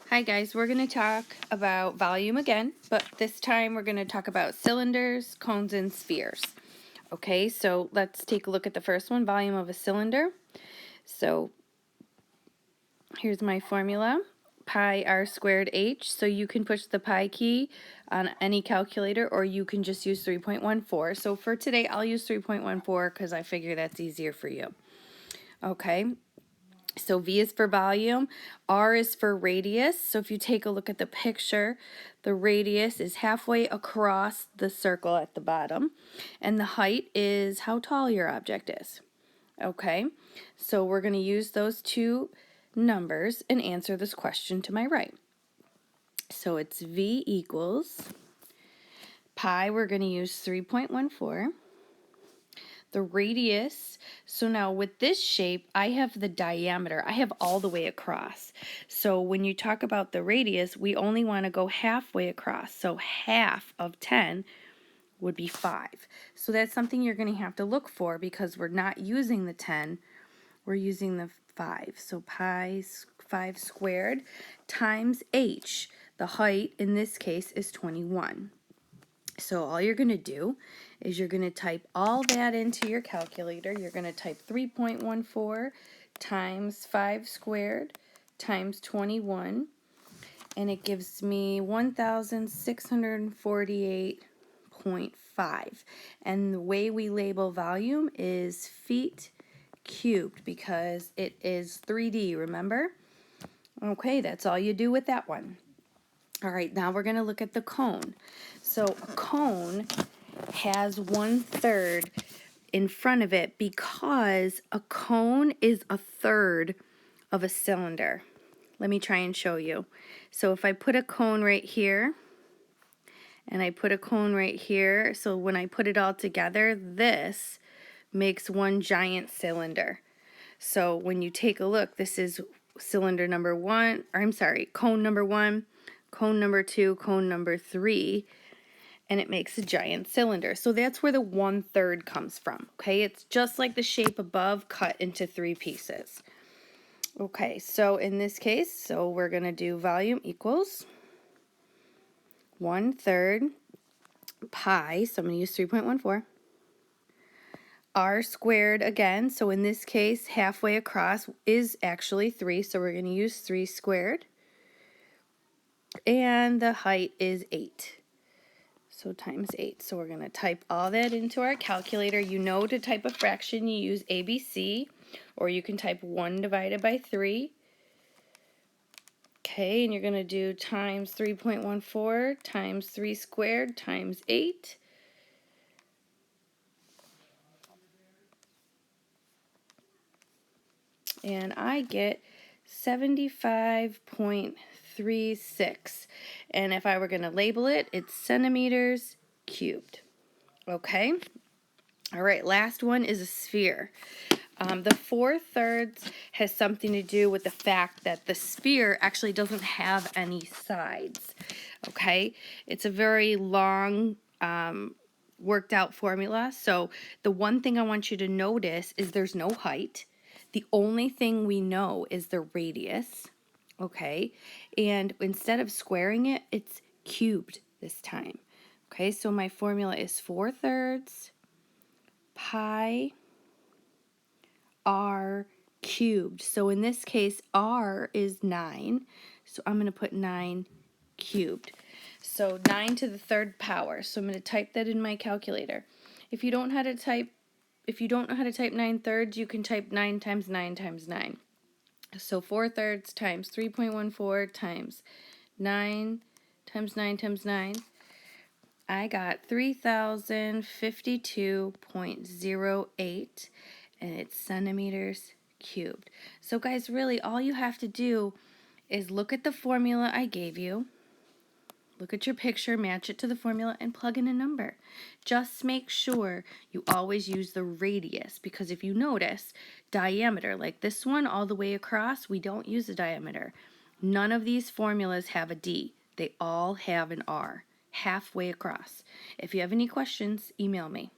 Hi guys, we're going to talk about volume again, but this time we're going to talk about cylinders, cones, and spheres. Okay, so let's take a look at the first one, volume of a cylinder. So here's my formula, pi r squared h. So you can push the pi key on any calculator or you can just use 3.14. So for today I'll use 3.14 because I figure that's easier for you. Okay. So V is for volume, R is for radius. So if you take a look at the picture, the radius is halfway across the circle at the bottom, and the height is how tall your object is. Okay, so we're going to use those two numbers and answer this question to my right. So it's V equals pi, we're going to use 3.14. The radius, so now with this shape, I have the diameter. I have all the way across. So when you talk about the radius, we only want to go halfway across. So half of 10 would be 5. So that's something you're going to have to look for because we're not using the 10, we're using the 5. So pi 5 squared times h. The height in this case is 21. So all you're going to do is you're going to type all that into your calculator. You're going to type 3.14 times 5 squared times 21, and it gives me 1,648.5. And the way we label volume is feet cubed because it is 3D, remember? Okay, that's all you do with that one. All right, now we're going to look at the cone. So a cone has 1/3 in front of it because a cone is a third of a cylinder. Let me try and show you. So if I put a cone right here and I put a cone right here, so when I put it all together, this makes one giant cylinder. So when you take a look, this is cylinder number 1, or I'm sorry, cone number 1, cone number 2, cone number 3, and it makes a giant cylinder. So that's where the 1/3 comes from, okay? It's just like the shape above cut into 3 pieces. Okay, so in this case, so we're going to do volume equals 1/3 pi, so I'm going to use 3.14, r squared again, so in this case, halfway across is actually 3, so we're going to use 3 squared, and the height is 8. So times 8. So we're going to type all that into our calculator. You know, to type a fraction, you use ABC, or you can type 1 divided by 3. Okay, and you're going to do times 3.14 times 3 squared times 8. And I get 75.36. And if I were going to label it, it's centimeters cubed. Okay? All right, last one is a sphere. The 4/3 has something to do with the fact that the sphere actually doesn't have any sides. Okay? It's a very long, worked out formula. So the one thing I want you to notice is there's no height. The only thing we know is the radius. Okay? And instead of squaring it, it's cubed this time. Okay, so my formula is 4/3 pi r cubed. So in this case, r is 9. So I'm going to put 9 cubed. So 9 to the 3rd power. So I'm going to type that in my calculator. If you don't know how to type 9/3, you can type 9 times 9 times 9. So 4/3 times 3.14 times 9 times 9 times 9. I got 3,052.08, and it's centimeters cubed. So guys, really all you have to do is look at the formula I gave you, look at your picture, match it to the formula, and plug in a number. Just make sure you always use the radius, because if you notice, diameter, like this one all the way across, we don't use a diameter. None of these formulas have a D. They all have an R halfway across. If you have any questions, email me.